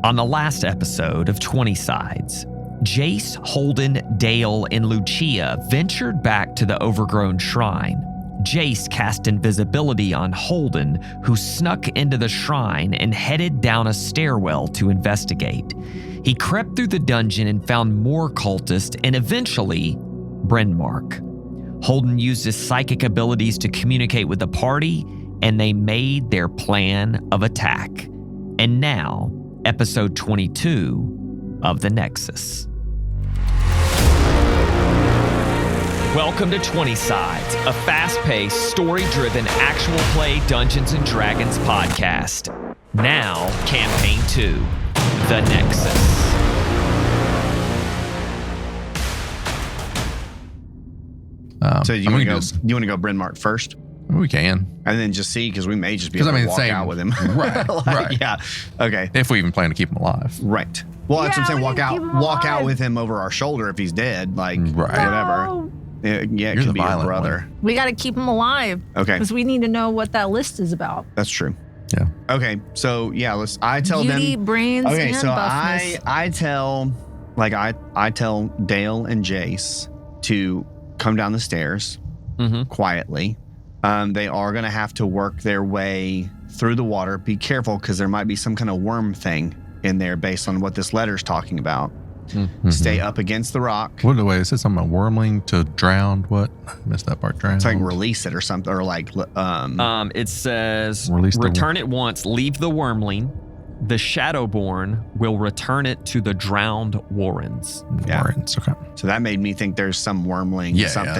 On the last episode of 20 Sides, Jace, Holden, Dail, and Lucia ventured back to the overgrown shrine. Jace cast invisibility on Holden, who snuck into the shrine and headed down a stairwell to investigate. He crept through the dungeon and found more cultists and eventually Bryn Mark. Holden used his psychic abilities to communicate with the party, and they made their plan of attack. And now, episode 22 of the Nexus. Welcome to 20 Sides, a fast-paced, story-driven, actual play Dungeons & Dragons podcast. Now, Campaign 2, The Nexus. So you want to go Bryn Mark first? We can. And then just see, because we may just be able to walk out with him. Right, right. Yeah. Okay. If we even plan to keep him alive. Right. Well, that's what I'm saying. Walk out with him over our shoulder if he's dead. Like, whatever. Yeah, it could be your brother. One. We got to keep him alive. Okay. Because we need to know what that list is about. That's true. Yeah. Okay. So, yeah, I tell Beauty, them. brains, okay, and so buffness. I tell Dail and Jace to come down the stairs quietly. They are going to have to work their way through the water. Be careful, because there might be some kind of worm thing in there based on what this letter's talking about. Mm-hmm. Stay up against the rock. What the way? It said something about wormling to drown. What? I missed that part. Drown. It's like release it or something, or like it says return it once, leave the wormling. The Shadowborn will return it to the drowned Warrens. Yeah. Warrens, okay. So that made me think there's some wormling,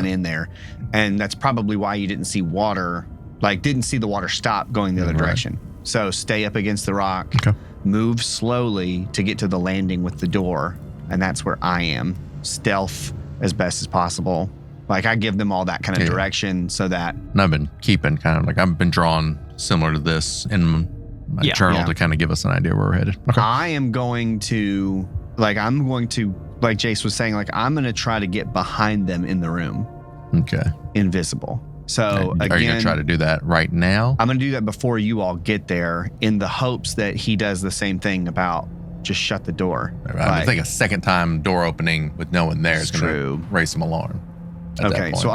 in there. And that's probably why you didn't see water, didn't see the water stop going the other direction. So stay up against the rock, move slowly to get to the landing with the door. And that's where I am. Stealth as best as possible. I give them all that kind of direction so that. And I've been keeping I've been drawn similar to this in my journal to kind of give us an idea where we're headed. Okay. I am going to, like Jace was saying, I'm going to try to get behind them in the room. Okay. Invisible. So again, are you going to try to do that right now? I'm going to do that before you all get there in the hopes that he does the same thing about just shut the door. I think a second time door opening with no one there is going to raise some alarm. Okay. So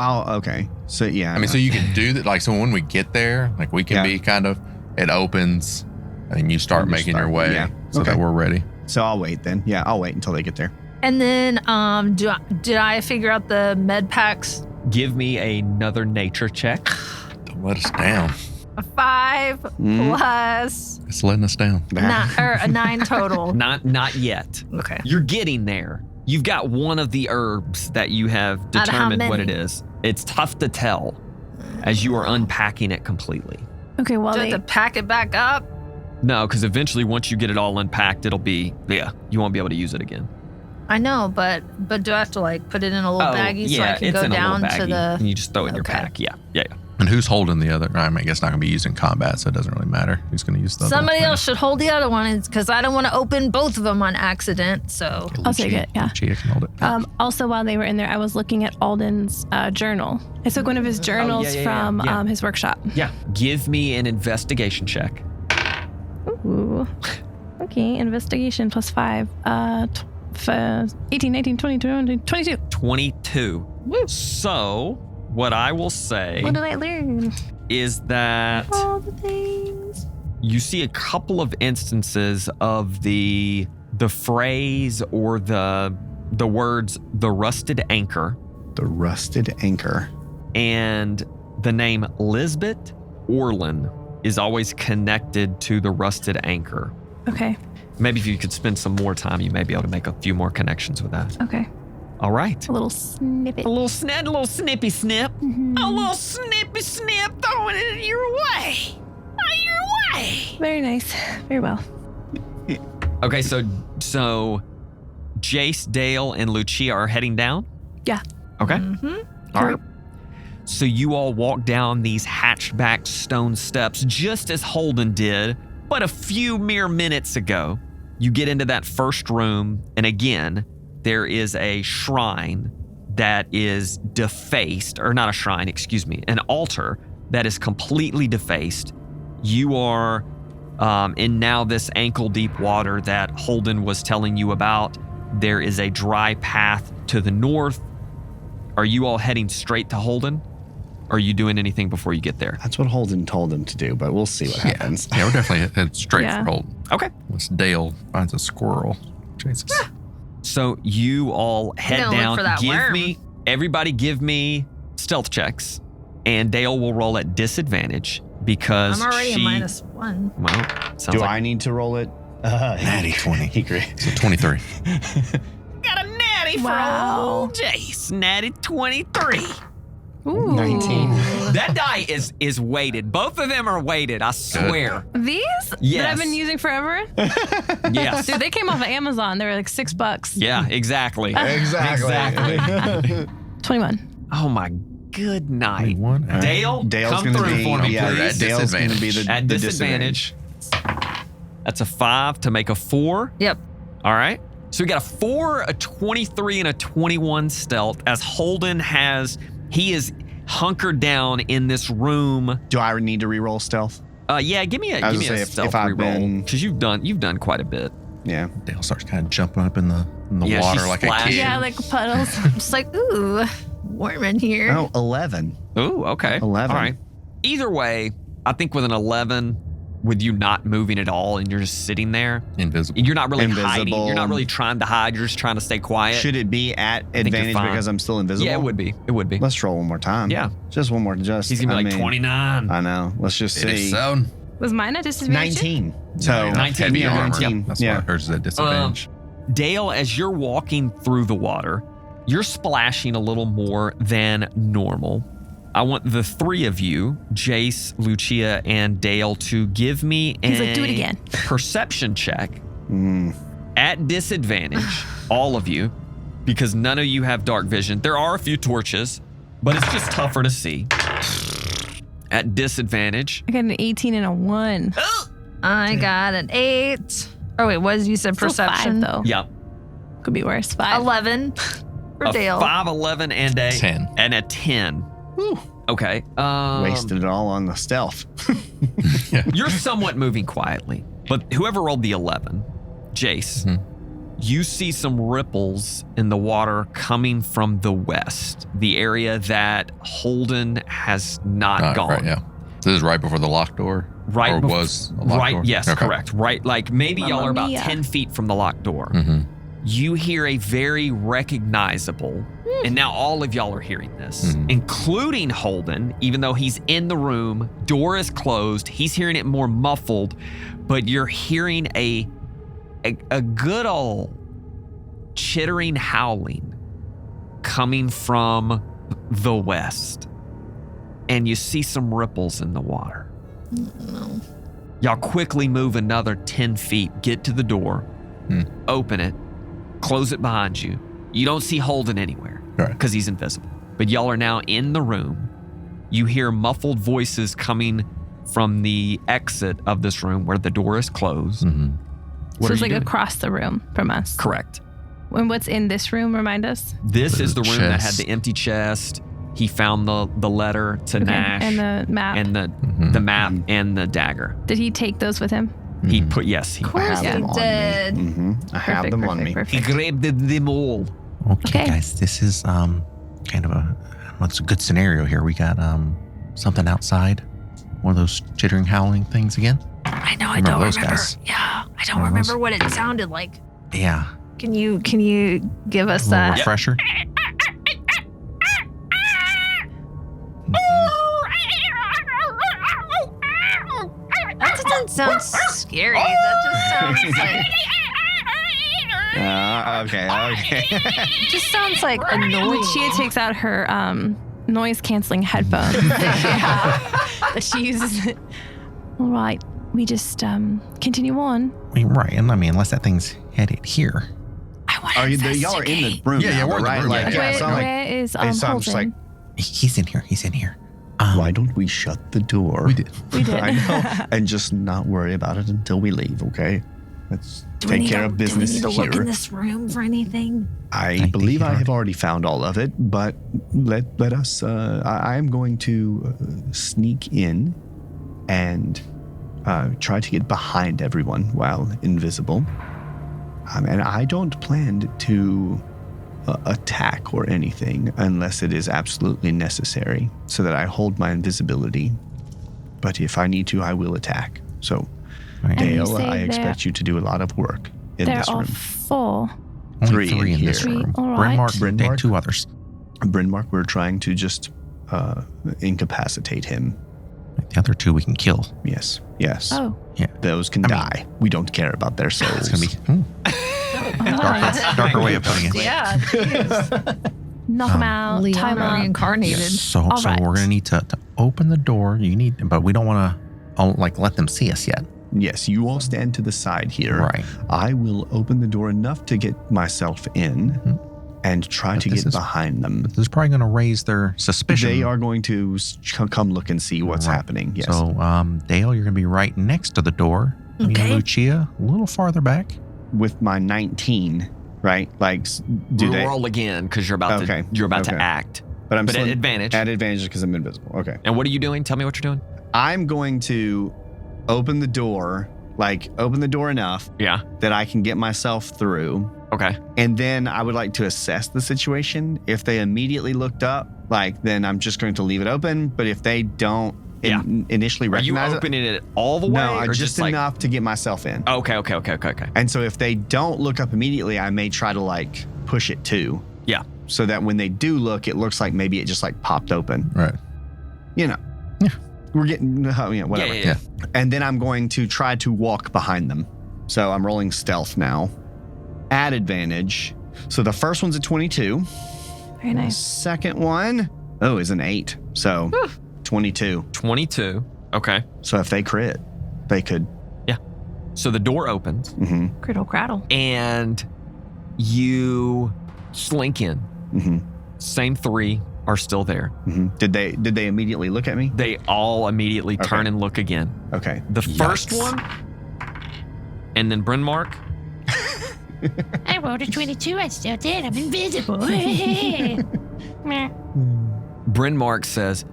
yeah. I mean, so you can do that. So when we get there, we can be it opens and then you start making your way so that we're ready. So I'll wait then. Yeah, I'll wait until they get there. And then did I figure out the med packs? Give me another nature check. Don't let us down. A 5 plus. It's letting us down. A 9 total. Not yet. Okay. You're getting there. You've got one of the herbs that you have determined what it is. It's tough to tell as you are unpacking it completely. Okay, well, do I have to pack it back up? No, because eventually once you get it all unpacked, it'll be, you won't be able to use it again. I know, but do I have to put it in a little baggie so I can go down to the... And you just throw it in your pack. Yeah. And who's holding the other? I guess not going to be used in combat, so it doesn't really matter who's going to use the Somebody else should hold the other one, because I don't want to open both of them on accident, so... I'll take it, yeah. Lucia can hold it. Also, while they were in there, I was looking at Alden's journal. I took one of his journals from his workshop. Yeah. Give me an investigation check. Ooh. Okay, investigation plus 5. 18, 19, 20, 22. 22. Woo. So, what I will say... What did I learn? ...is that... all the things. You see a couple of instances of the phrase or the words, the rusted anchor. The rusted anchor. And the name Lisbeth Orlin is always connected to the rusted anchor. Okay. Maybe if you could spend some more time, you may be able to make a few more connections with that. Okay. All right. A little snippet. A little snippy snip. Mm-hmm. A little snippy snip, throwing it your way. Your way. Very nice. Very well. Okay, so Jace, Dail, and Lucia are heading down? Yeah. Okay. Mm-hmm. All right. So you all walk down these hatched-back stone steps just as Holden did, but a few mere minutes ago. You get into that first room, and again, there is a shrine that is defaced, or not a shrine, excuse me, an altar that is completely defaced. You are In now this ankle-deep water that Holden was telling you about, there is a dry path to the north. Are you all heading straight to Holden? Or are you doing anything before you get there? That's what Holden told him to do, but we'll see what happens. Yeah, we're definitely headed straight for Holden. Okay. Once Dail finds a squirrel, Jesus. So you all head down. Look for that Everybody give me stealth checks. And Dail will roll at disadvantage because I'm already a -1. Well, do I need to roll it? Natty 20. He agreed. So 23. Got a natty for old Jace. Natty 23. Ooh. 19. That die is weighted. Both of them are weighted, I swear. These? Yes. That I've been using forever? Yes. Dude, they came off of Amazon. They were like $6. Yeah, exactly. Exactly. 21. Oh my good night. Dail's come gonna through be, for me, yeah, please. Dail's going to be the At disadvantage. That's a 5 to make a 4. Yep. All right. So we got a 4, a 23, and a 21 stealth as Holden he is hunkered down in this room. Do I need to reroll stealth? Yeah, give me a stealth reroll because you've done quite a bit. Yeah. Dail starts kind of jumping up in the water like a kid. Yeah, like puddles. Just like, ooh, warm in here. Oh, 11. Ooh, okay. 11. All right. Either way, I think with an 11, with you not moving at all and you're just sitting there. Invisible. You're not really hiding. You're not really trying to hide. You're just trying to stay quiet. Should it be at advantage because I'm still invisible? Yeah, it would be. It would be. Let's roll one more time. Yeah. Just one more. He's going to be 29. I know. Let's just see. It is so. Was mine at disadvantage? 19. So 19. Heavy armor. 19. That's why hers is at disadvantage. Dail, as you're walking through the water, you're splashing a little more than normal. I want the three of you, Jace, Lucia, and Dail, to give me He's like, do it again. Perception check at disadvantage, all of you, because none of you have dark vision. There are a few torches, but it's just tougher to see. At disadvantage. I got an 18 and a 1. I got an 8. Oh, wait, what did you say? Perception? 5, though. Yep. Could be worse. 5. 11 for Dail. 5, 11, and a 10. And a 10. Whew. Okay. Wasted it all on the stealth. You're somewhat moving quietly, but whoever rolled the 11, Jace, you see some ripples in the water coming from the west, the area that Holden has not gone. Right, yeah. So this is right before the locked door? Right. Or was a locked door? Yes, okay. correct. Right. Like maybe y'all are about Mia. 10 feet from the locked door. You hear a very recognizable, and now all of y'all are hearing this, including Holden, even though he's in the room, door is closed, he's hearing it more muffled, but you're hearing a good old chittering howling coming from the west. And you see some ripples in the water. No. Y'all quickly move another 10 feet, get to the door, open it, close it behind you. You don't see Holden anywhere because he's invisible. But y'all are now in the room. You hear muffled voices coming from the exit of this room where the door is closed. So it's like across the room from us. Correct. And what's in this room, remind us? This is the room that had the empty chest. He found the letter to Nash. And the map. And the map and the dagger. Did he take those with him? He put, yes. He Of course he did. I have them on me. He grabbed them all. Okay, guys, this is kind of it's a good scenario here. We got something outside, one of those chittering, howling things again. I know, I don't remember. Guys? Yeah, I don't remember what it sounded like. Yeah. Can you give us A little that? refresher. That doesn't sound scary. That just sounds like Okay. it just sounds like annoying. Lucia takes out her noise canceling headphones that she uses. All right, we just continue on. Right, and I mean, unless that thing's headed here. I want to investigate. Y'all are in the room Yeah, now, we're in the right? room, Like, yeah. it's not like, Where is so I'm just Holden? like, He's in here. He's in here. why don't we shut the door? We did. I know. And just not worry about it until we leave, okay? Let's Do we take need care to- of business Do we need to look in here. this room for anything? I believe I have already found all of it, but let us, I am going to sneak in and try to get behind everyone while invisible. And I don't plan to attack or anything unless it is absolutely necessary, so that I hold my invisibility. But if I need to, I will attack. So, Dail, I expect you to do a lot of work in this room. There are 4. Only 3 in this room. All right. Brynmark, and 2 others. Brynmark, we're trying to just incapacitate him. The other 2 we can kill. Yes. Oh. Yeah. Those can die. We don't care about their souls. It's going to be darker way of putting it. Yeah. Knock them out. Time Leona out. reincarnated. Yes. So right. we're going to need to open the door. But we don't want to let them see us yet. Yes, you all stand to the side here. Right. I will open the door enough to get myself in and try to get behind them. This is probably going to raise their suspicion. They are going to come look and see what's happening. Yes. So, Dail, you're going to be right next to the door. Okay. Lucia, a little farther back. With my 19, right? Like, roll again because you're about to act. But I'm at advantage. At advantage because I'm invisible. Okay. And what are you doing? Tell me what you're doing. I'm going to open the door enough that I can get myself through. Okay. And then I would like to assess the situation. If they immediately looked up, then I'm just going to leave it open. But if they don't initially recognize it. Are you opening it all the way? No, or just enough to get myself in. Okay. And so if they don't look up immediately, I may try to push it too. Yeah. So that when they do look, it looks like maybe it just popped open. Right. Yeah. We're getting, whatever. Yeah. And then I'm going to try to walk behind them. So I'm rolling stealth now. At advantage. So the first one's a 22. Very nice. Second one, is an 8. So 22. 22. Okay. So if they crit, they could. Yeah. So the door opens. Mm-hmm. Criddle craddle. And you slink in. Mm-hmm. Same 3 are still there. Mm-hmm. Did they immediately look at me? They all immediately turn and look again. Okay. The first one, and then Bryn Mark. I rolled a 22. I still did. I'm invisible. Bryn Mark says,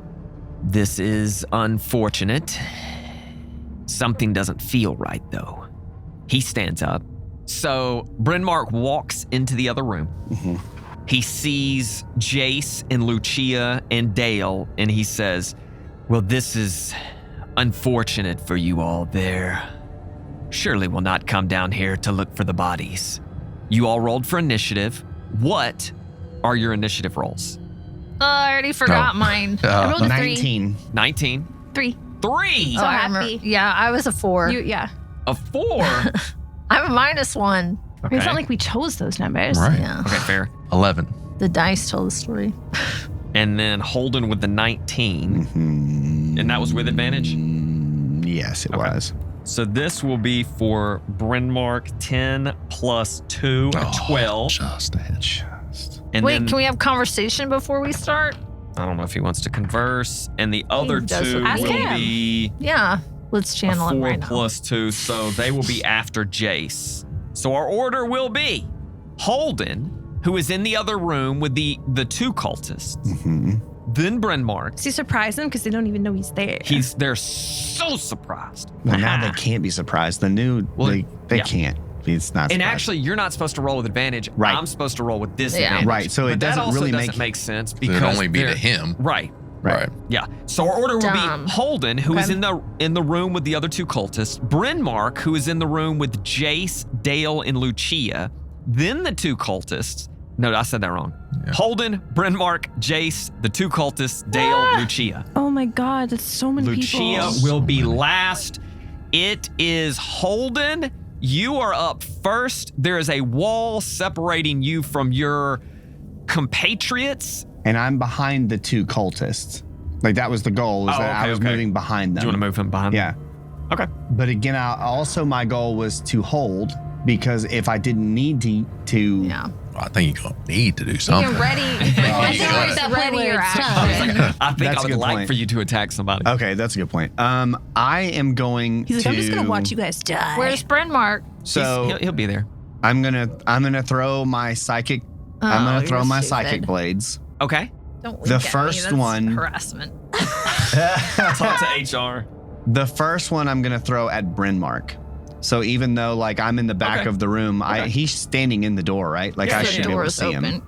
"This is unfortunate. Something doesn't feel right, though." He stands up. So Bryn Mark walks into the other room. Mm-hmm. He sees Jace and Lucia and Dail, and he says, "Well, this is unfortunate for you all there. Surely will not come down here to look for the bodies." You all rolled for initiative. What are your initiative rolls? I already forgot mine. I rolled a 19. 19. 3. 3. So I happy. remember. Yeah, I was a 4. A 4. I'm a -1. Okay. It's not like we chose those numbers. Right. Yeah. Okay, fair. 11. The dice tell the story. And then Holden with the 19. Mm-hmm. And that was with advantage? Yes, it was. So this will be for Brynmark 10 plus 2, 12. Just a head. And Wait, then, can we have conversation before we start? I don't know if he wants to converse. And the other does 2 what will he can. be Yeah, let's a channel him 4 right now. plus 2. So they will be after Jace. So our order will be Holden, who is in the other room with the 2 cultists. Mm-hmm. Then Brynmark. So you surprise them because they don't even know he's there. They're so surprised. Well, now they can't be surprised. The new, they can't. It's not. And surprised. actually, you're not supposed to roll with advantage. Right. I'm supposed to roll with disadvantage. Right. So But it that doesn't also really doesn't make sense So because it'd only be they're- to him. Right. Right. Yeah. So our order will Dumb. be Holden, who is Okay. in the room with the other 2 cultists, Brynmark, who is in the room with Jace, Dail, and Lucia, then the 2 cultists. No, I said that wrong. Yeah. Holden, Brynmark, Jace, the 2 cultists, Dail, Lucia. Oh my God, that's so many Lucia people. will be last. It is Holden. You are up first. There is a wall separating you from your compatriots. And I'm behind the 2 cultists. That was the goal, is that I was moving behind them. Do you want to move him behind? Yeah. Okay. But again, also my goal was to hold, because if I didn't need to Yeah. I think you're going to need to do something. You're ready. I think that's definitely where it's I think That's I a would good like point. for you to attack somebody. Okay, that's a good point. I am going He's to. like, I'm just gonna watch you guys die. Where's Brynmark? So He'll be there. I'm gonna throw my psychic. I'm gonna throw my psychic blades. Okay. Don't The wink at me, first that's one- harassment. Talk to HR. The first one I'm going to throw at Bryn Mark. So even though like I'm in the back of the room, he's standing in the door, right? Like I should be able to see him.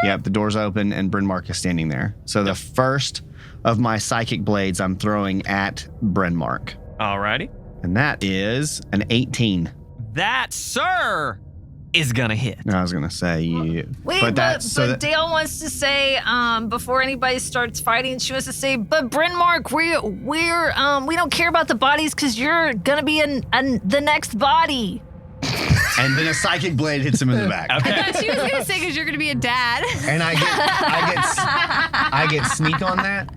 Yep, the door's open and Bryn Mark is standing there. So the first of my psychic blades I'm throwing at Bryn Mark. Alrighty. And that is an 18. That, sir, is gonna hit. I was gonna say you. Wait, but Dail wants to say before anybody starts fighting, she wants to say, but Brynmark, we don't care about the bodies because you're gonna be in the next body. And then a psychic blade hits him in the back. Okay. I thought she was gonna say because you're gonna be a dad. And I get sneak on that.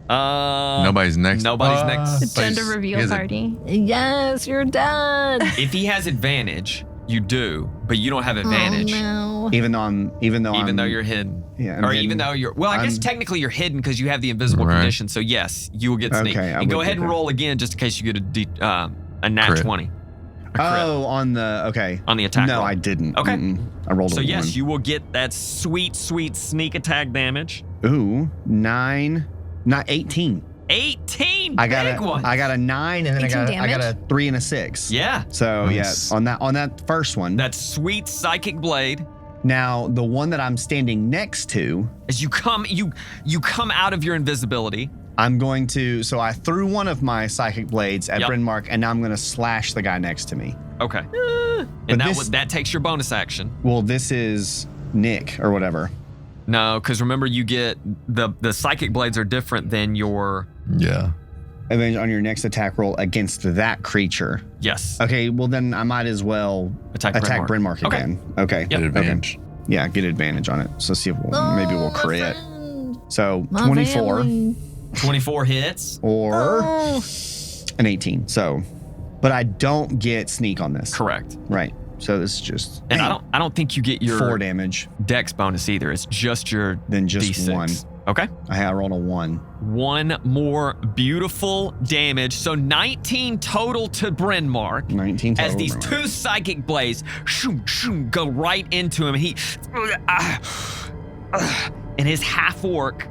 Nobody's next. The gender reveal party. Yes, you're dad. If he has advantage, you do, but you don't have advantage. Oh, no. Even though you're hidden. Yeah. Or even though you're, I guess technically you're hidden because you have the invisible condition. So yes, you will get sneak. Okay, and go ahead and roll again just in case you get a nat crit. 20. On the attack roll. No, I didn't. Okay. I rolled so a 1. Yes, you will get that sweet sneak attack damage. Ooh, 9, not 18. 18. I got a 9 and then I got a 3 and a 6. Yeah. So nice. On that first one. That sweet psychic blade. Now the one that I'm standing next to, as you come out of your invisibility. I'm going to, so I threw one of my psychic blades at Bryn Mark, and now I'm going to slash the guy next to me. Okay. And that takes your bonus action. Well, this is Nick or whatever. No, because remember you get, the psychic blades are different than your... Yeah. Advantage on your next attack roll against that creature. Yes. Okay, well then I might as well attack Bryn Mark again. Okay. Yep. Get advantage. Okay. Yeah, get advantage on it. So see if maybe we'll crit. So 24. 24 hits. Or an 18. So, but I don't get sneak on this. Correct. Right. So this is just... And I don't think you get your... 4 damage. Dex bonus either. It's just your Then just D6. 1. Okay. I rolled a 1. 1 more beautiful damage. So 19 total to Bryn Mark. 19 total. As these 2 psychic blades go right into him. He... in his half-orc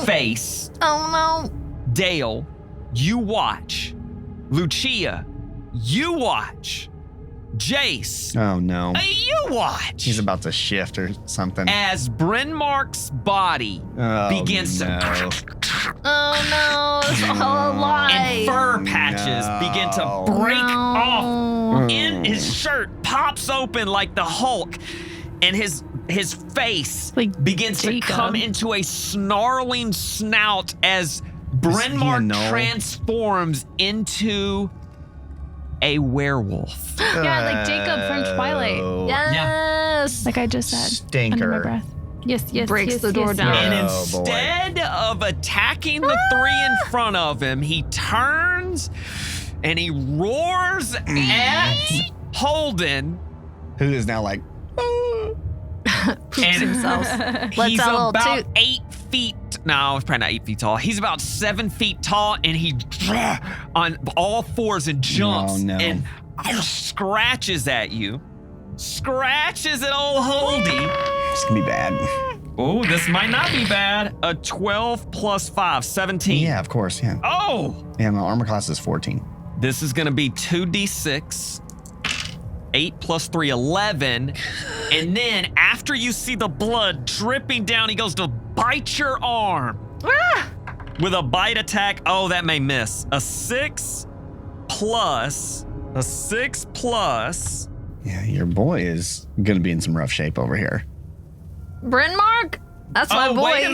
face. Oh, no. Dail, you watch. Lucia, you watch. Jace. Oh, no. You watch. He's about to shift or something. As Bryn Mark's body begins to... Oh, no. It's all a lie. And fur patches begin to break off. In his shirt pops open like the Hulk. And his face begins to come into a snarling snout as Bryn Mark transforms into a werewolf. Yeah, like Jacob from Twilight. Yes. Like I just said. Stinker. Under my breath. Yes. Breaks the door down. And instead of attacking the 3 in front of him, he turns and he roars at Holden. Who is now like... Poops himself. He's about 8 feet. No, he's probably not 8 feet tall. He's about 7 feet tall, and he on all 4s and jumps and scratches at you. Scratches at old Holdy. It's gonna be bad. Oh, this might not be bad. A 12 plus 5, 17. Yeah, of course. Yeah. Oh. Yeah, my armor class is 14. This is gonna be 2d6. 8 plus 3, 11. And then after you see the blood dripping down, he goes to bite your arm. With a bite attack. Oh, that may miss. A 6 plus. Yeah, your boy is going to be in some rough shape over here. Brynmark? That's my boy. Wait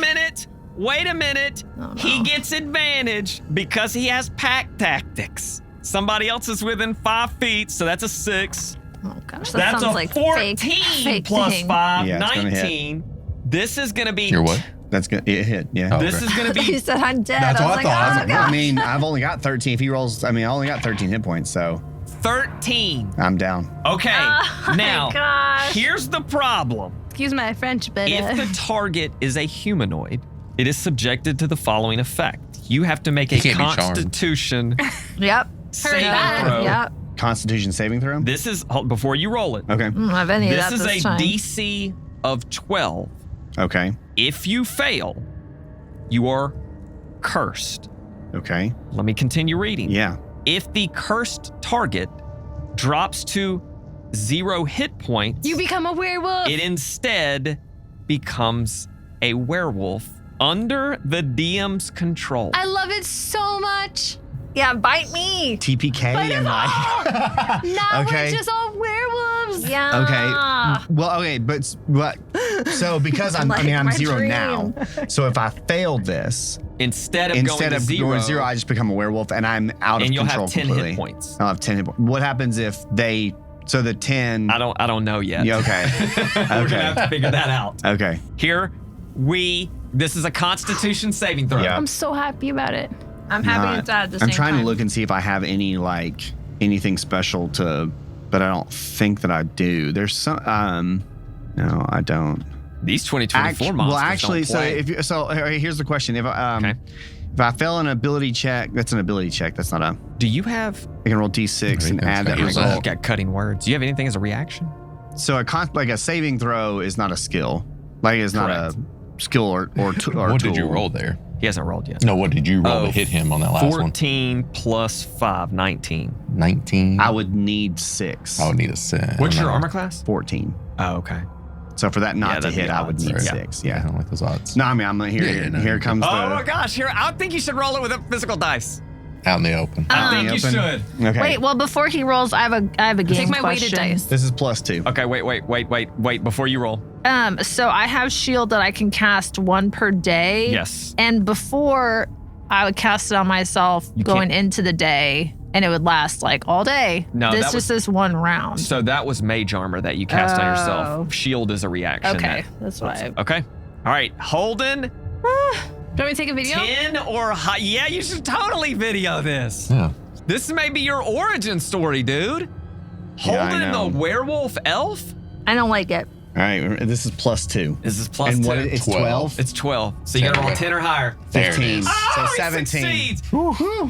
a minute. Oh, no. He gets advantage because he has pack tactics. Somebody else is within 5 feet, so that's a 6. Oh gosh, that's a like 14 fake plus thing. 5, 19. This is gonna be... Your what? That's gonna hit, yeah. Oh, this is gonna be... He said I'm dead. That's what I thought. Oh, gosh. I mean, I've only got 13. If he rolls, I only got 13 hit points, so... 13. I'm down. Okay, now, here's the problem. Excuse my French, but... If the target is a humanoid, it is subjected to the following effect. You have to make a Constitution saving throw. Yep. Constitution saving throw? This is, before you roll it. Okay. This is a DC of 12. Okay. If you fail, you are cursed. Okay. Let me continue reading. Yeah. If the cursed target drops to 0 hit points, You become a werewolf. it instead becomes a werewolf under the DM's control. I love it so much. Yeah, bite me. TPK and like. Now Okay. we're just all werewolves. Yeah. Okay. Well, okay, but so because I'm Like I'm my 0 dream. now. So if I fail this, Instead of instead going of to going 0, I just become a werewolf and I'm out and of you'll control have 10 completely. hit points. I'll have 10 hit points. What happens if they? So the 10. I don't know yet. Yeah, okay. We're gonna have to figure that out. Okay. Here, this is a Constitution saving throw. Yeah. I'm so happy about it. I'm happy Not- and sad at the same I'm trying time. to look and see if I have any anything special but I don't think that I do. There's some. No, I don't. These 2024 monsters Well, actually, don't play. here's the question: if Okay. if I fail an ability check, that's an ability check. That's not a. Do you have? I can roll D6 and add that Here's You result. got cutting words. Do you have anything as a reaction? So a saving throw is not a skill. Like it's not Correct. a skill or What tool. did you roll there? He hasn't rolled yet. No, what did you roll to hit him on that last 14 plus 5, 19. one? 19. I would need 6. I would need a 6. What's your armor class? 14. Oh, okay. So for that Yeah, not to that'd be hit, I would odds. need Right. 6. I Yeah. don't like those odds. No, I mean, I'm here. Yeah, no, Here no. comes Oh my the. gosh! Here, I think you should roll it with a physical dice. Out in the open. I in think the you open? should. Okay. Wait, well, before he rolls, I have a game Take my question. weighted dice. This is +2. Okay, wait. Before you roll. So I have shield that I can cast 1 per day. Yes. And before I would cast it on myself You going can't- into the day, and it would last like all day. No, this that was- just is 1 round. So that was mage armor that you cast on Oh. yourself. Shield is a reaction. Okay, that's what I. Okay. All right, Holden. Do you want me to take a video? 10 or high. Yeah, you should totally video this. Yeah. This may be your origin story, dude. Yeah, I Holden know. the werewolf elf? I don't like it. All right. This is +2. This is plus And 2. what? It's 12. It's 12. So you gotta roll 10 or higher. There it 15. is. So Oh, he 17. succeeds.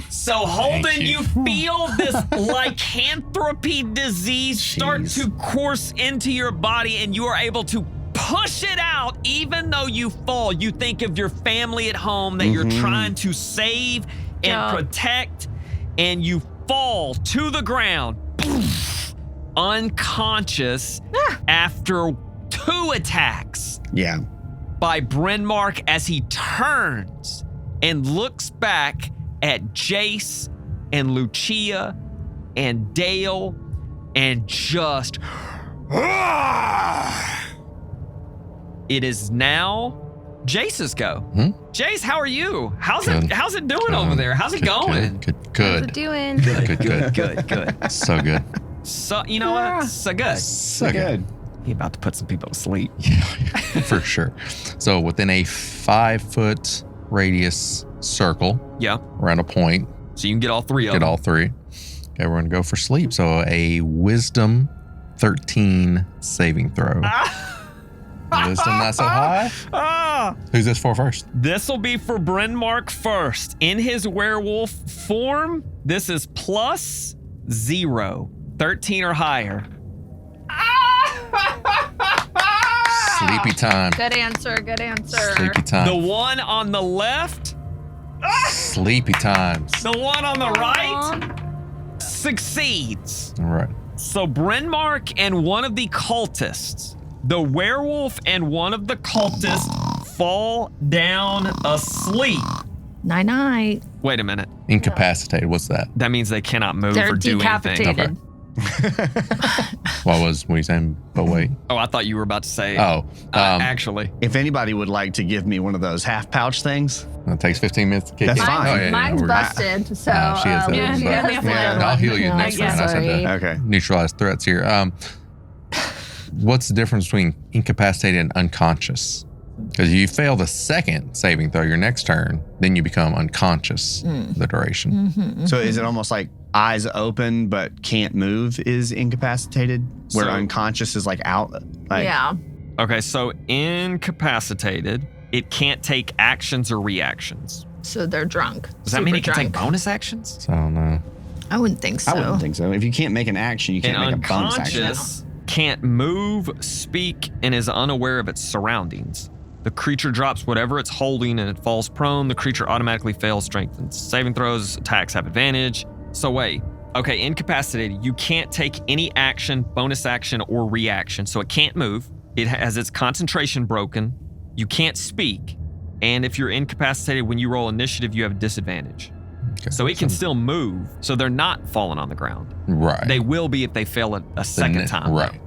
So Holden, Thank you you. feel this lycanthropy disease start Jeez. to course into your body, and you are able to push it out. Even though you fall, you think of your family at home that you're trying to save and Yeah. protect, and you fall to the ground, unconscious after 2 attacks Yeah. by Bryn Mark as he turns and looks back at Jace and Lucia and Dail and just. It is now Jace's go. Jace, how are you? How's Good. it doing over there? How's it going? Good. How's it doing? Good. So good. So you know what? So good. So good. He about to put some people to sleep. For sure. So within a 5-foot radius circle Yeah. around a point, So you can get all 3 of get them. all 3. Okay, we're gonna go for sleep. So a wisdom 13 saving throw. Wisdom not so high. Ah! Who's this for first? This will be for Bryn Mark first. In his werewolf form, this is +0. 13 or higher. Sleepy time. Good answer. Good answer. Sleepy time. The one on the left, Sleepy times. the one on the right succeeds. All right. So Bryn Mark and one of the cultists, the werewolf and one of the cultists fall down asleep. Night. Wait a minute. Incapacitated. What's that? That means they cannot move They're or do decapitated. anything. What were you saying? But wait. Oh, I thought you were about to say. Oh, Actually. If anybody would like to give me one of those half pouch things, it takes 15 minutes to kick That's in. fine. Oh, yeah, Mine's we're- busted. So No, she has that yeah, one, she but- has the other Yeah. one. I'll heal you Yeah, next yeah, round. I said sorry. that. okay. Neutralize threats here. What's the difference between incapacitated and unconscious? Because you fail the second saving throw your next turn, then you become unconscious for the duration. So is it almost like eyes open but can't move is incapacitated, where So- unconscious is like out? Like, yeah. Okay, so incapacitated, it can't take actions or reactions. So they're drunk. Does that mean it can Super take drunk. bonus actions? So I don't know. I wouldn't think so. I wouldn't think so. If you can't make an action, you can't And make a bonus action. unconscious can't move, speak, and is unaware of its surroundings. The creature drops whatever it's holding and it falls prone. The creature automatically fails strength and saving throws. Attacks have advantage. So wait. Okay, incapacitated. You can't take any action, bonus action, or reaction. So it can't move. It has its concentration broken. You can't speak. And if you're incapacitated, when you roll initiative, you have a disadvantage. Okay. So it can still move. So they're not falling on the ground. Right. They will be if they fail it a second time. Right.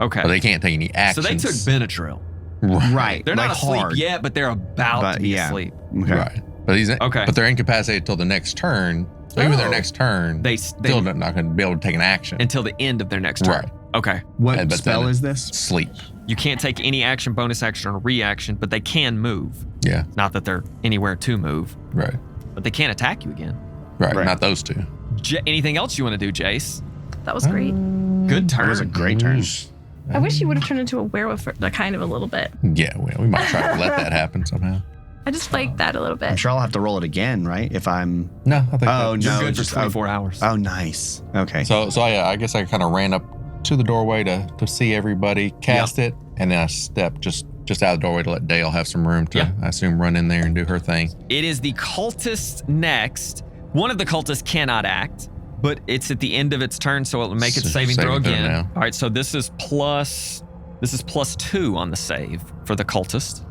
Okay. But they can't take any actions. So they took Benadryl. Right. They're not like asleep hard. yet, but they're about to be asleep. Okay. Right. But they're incapacitated till the next turn. So even their next turn, they still not going to be able to take an action. Until the end of their next turn. Right. Okay. What spell is this? Sleep. You can't take any action, bonus action, or reaction, but they can move. Yeah. Not that they're anywhere to move. Right. But they can't attack you again. Right. Not those two. Anything else you want to do, Jace? That was great. Good turn. That was a great turn. I wish you would have turned into a werewolf for kind of a little bit. Yeah, well, we might try to let that happen somehow. I just like that a little bit. I'm sure I'll have to roll it again, right? If I'm... No, I think you're good just for 24 hours. Oh, nice. Okay. So yeah, I guess I kind of ran up to the doorway to see everybody, cast it, and then I stepped just out of the doorway to let Dail have some room to, I assume, run in there and do her thing. It is the cultist next. One of the cultists cannot act, but it's at the end of its turn, so it'll make its saving throw again. Now. All right, so this is +2 on the save for the cultist.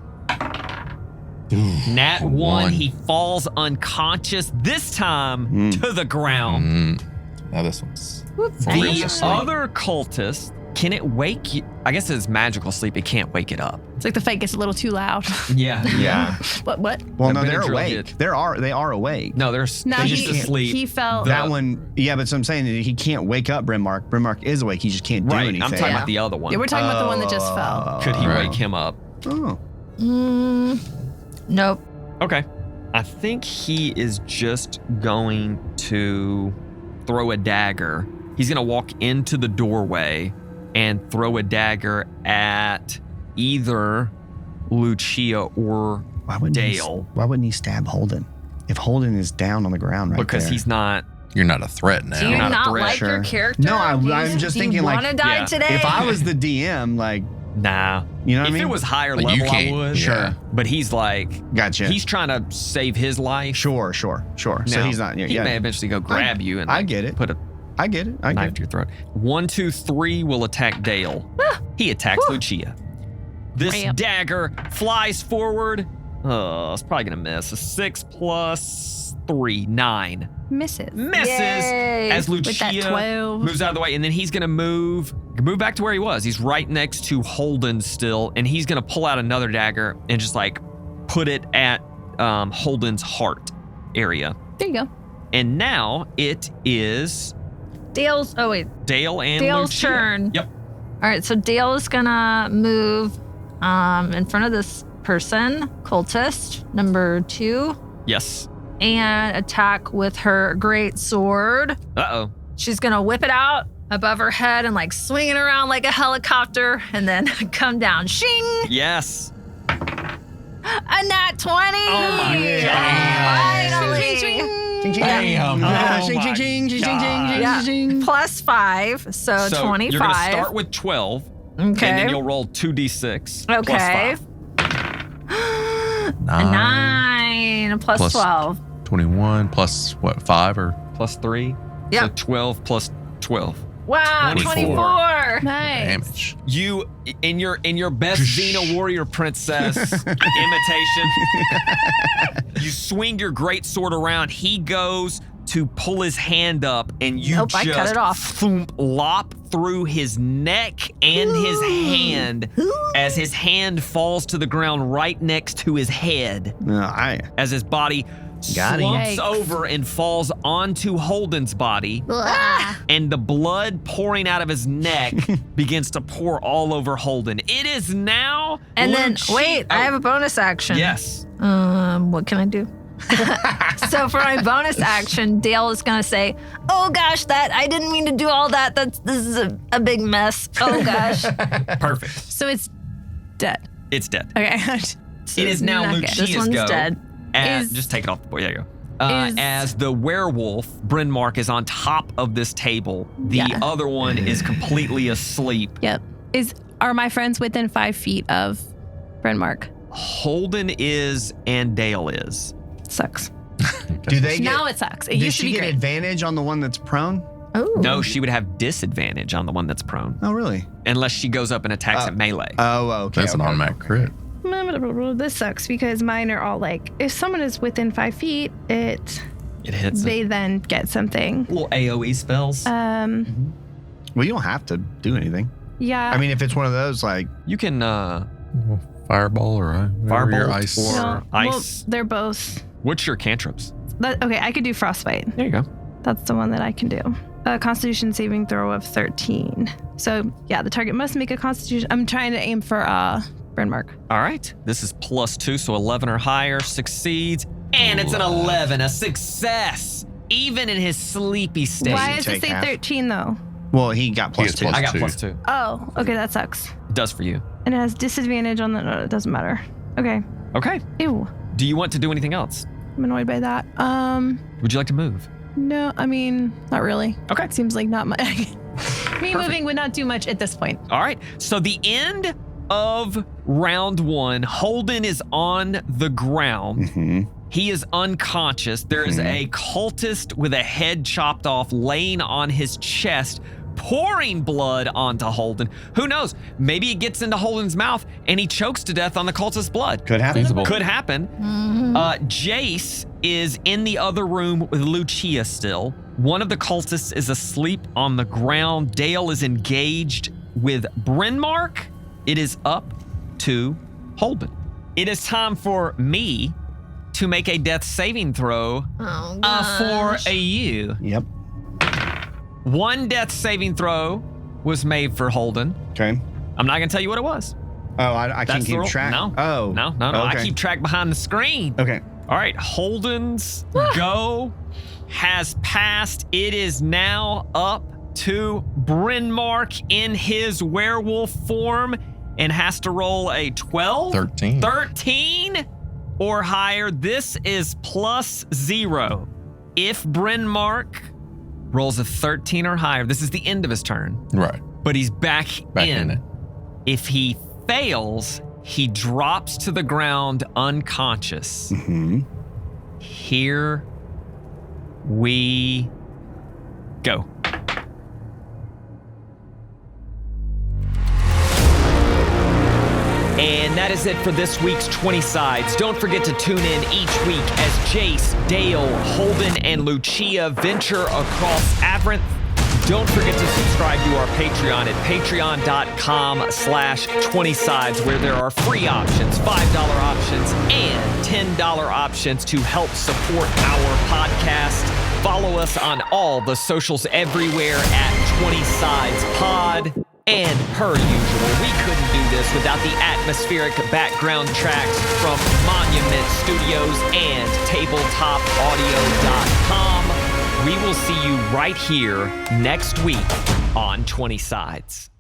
Nat 1, he falls unconscious, this time to the ground. Now this one's the other cultist, can it wake you? I guess it's magical sleep, it can't wake it up. It's like the fight gets a little too loud. Yeah. What? Well, no, they're awake. They are awake. No, they're just asleep. He fell. That one, but so I'm saying that he can't wake up Brynmark. Brynmark is awake. He just can't do anything. I'm talking about the other one. Yeah, we're talking about the one that just fell. Could he wake him up? Oh. Nope. Okay. I think he is just going to throw a dagger. He's going to walk into the doorway and throw a dagger at either Lucia or Dail. Why wouldn't he stab Holden? If Holden is down on the ground because there. he's not... You're not a threat now. Do you not like Sure. your character? No, I'm just thinking like... Do you want to die today? If I was the DM, like... Nah. You know what I if mean? it was higher Like, level, you I can't- would. Sure. But he's like... Gotcha. He's trying to save his life. Sure. So Now, he's not... He may eventually go grab you and I get it. put a I get it. knife to your throat. 1, 2, 3 will attack Dail. He attacks Lucia. This dagger flies forward. Oh, it's probably gonna miss. A 6 plus 3, 9. Misses. Yay. As With that Lucia 12. moves out of the way, and then he's gonna move back to where he was. He's right next to Holden still, and he's gonna pull out another dagger and just like put it at Holden's heart area. There you go. And now it is Dale's. Oh wait. Dail and Dale's Lucia. turn. Yep. All right. So Dale is gonna move in front of this person, cultist number 2, Yes. and attack with her great sword. Uh-oh. She's gonna whip it out above her head and like swing it around like a helicopter, and then come down. Shing! Yes. A nat 20. Oh my Finally. Damn. Yeah. Plus 5, so 25. You're gonna start with 12. Okay. And then you'll roll 2d6. Okay. Plus 5. A 9 plus 12. 21 plus what, 5 or? Plus 3. Yep. So 12 plus 12. Wow, 24. Nice. Damage. You, in your best Xena warrior princess imitation, you swing your great sword around. He goes to pull his hand up, and you Nope, just I cut it off. lop through his neck and his hand as his hand falls to the ground right next to his head. As his body Got it. slumps Yikes. over and falls onto Holden's body, and the blood pouring out of his neck begins to pour all over Holden. It is now. And then, Lucia- wait, I have a bonus action. Yes. What can I do? So for my bonus action, Dale is gonna say, "Oh gosh, I didn't mean to do all that. This is a big mess. Oh gosh." Perfect. So it's dead. It's dead. Okay. It is now Not good. Lucia's This one's go. dead. Just take it off the board. There you go. As the werewolf, Bryn Mark, is on top of this table. The other one is completely asleep. Yep. Are my friends within 5 feet of Brynmark? Holden is and Dail is. Sucks. Do they get, Now it sucks. It does used to she be get great. advantage on the one that's prone? Oh. No, she would have disadvantage on the one that's prone, Oh, really? unless she goes up and attacks at melee. Oh, okay. That's an automatic crit. This sucks because mine are all like, if someone is within 5 feet, It hits they then get something. little AoE spells. Well, you don't have to do anything. Yeah. I mean, if it's one of those, like, You can Fireball or Firebolt your ice. or well, ice. they're both. What's your cantrips? Okay, I could do frostbite. There you go. That's the one that I can do. A Constitution saving throw of 13. So yeah, the target must make a Constitution. I'm trying to aim for Brynmark. All right. This is +2, so 11 or higher succeeds. And it's an 11, a success. Even in his sleepy state. Why does it take say half. 13 though? well, he got He gets +2. plus- I got two. +2. Oh, okay, that sucks. It does for you. And it has disadvantage on the. No, it doesn't matter. Okay. Okay. Ew. Do you want to do anything else? I'm annoyed by that. Would you like to move? No, I mean, not really. Okay. Seems like not much. Me moving would not do much at this point. All right. So the end of round 1, Holden is on the ground. Mm-hmm. He is unconscious. There is a cultist with a head chopped off laying on his chest, pouring blood onto Holden. Who knows? Maybe it gets into Holden's mouth and he chokes to death on the cultist's blood. Could happen. Feasible. Could happen. Jace is in the other room with Lucia still. One of the cultists is asleep on the ground. Dail is engaged with Bryn Mark. It is up to Holden. It is time for me to make a death saving throw Oh, for gosh. you. Yep. 1 death saving throw was made for Holden. Okay. I'm not gonna tell you what it was. Oh, I can't That's the keep rule. track. No. Oh. No. Okay. I keep track behind the screen. Okay. All right, Holden's go has passed. It is now up to Brynmark in his werewolf form and has to roll a 12? 13. 13 or higher. This is +0. If Brynmark rolls a 13 or higher, this is the end of his turn, Right. but he's back in it. If he fails, he drops to the ground unconscious. Mm-hmm. Here we go. And that is it for this week's 20 Sides. Don't forget to tune in each week as Jace, Dail, Holden, and Lucia venture across Aberynth. Don't forget to subscribe to our Patreon at patreon.com/20sides, where there are free options, $5 options, and $10 options to help support our podcast. Follow us on all the socials everywhere at 20 Sides Pod. And per usual, we couldn't do this without the atmospheric background tracks from Monument Studios and TabletopAudio.com. We will see you right here next week on 20 Sides.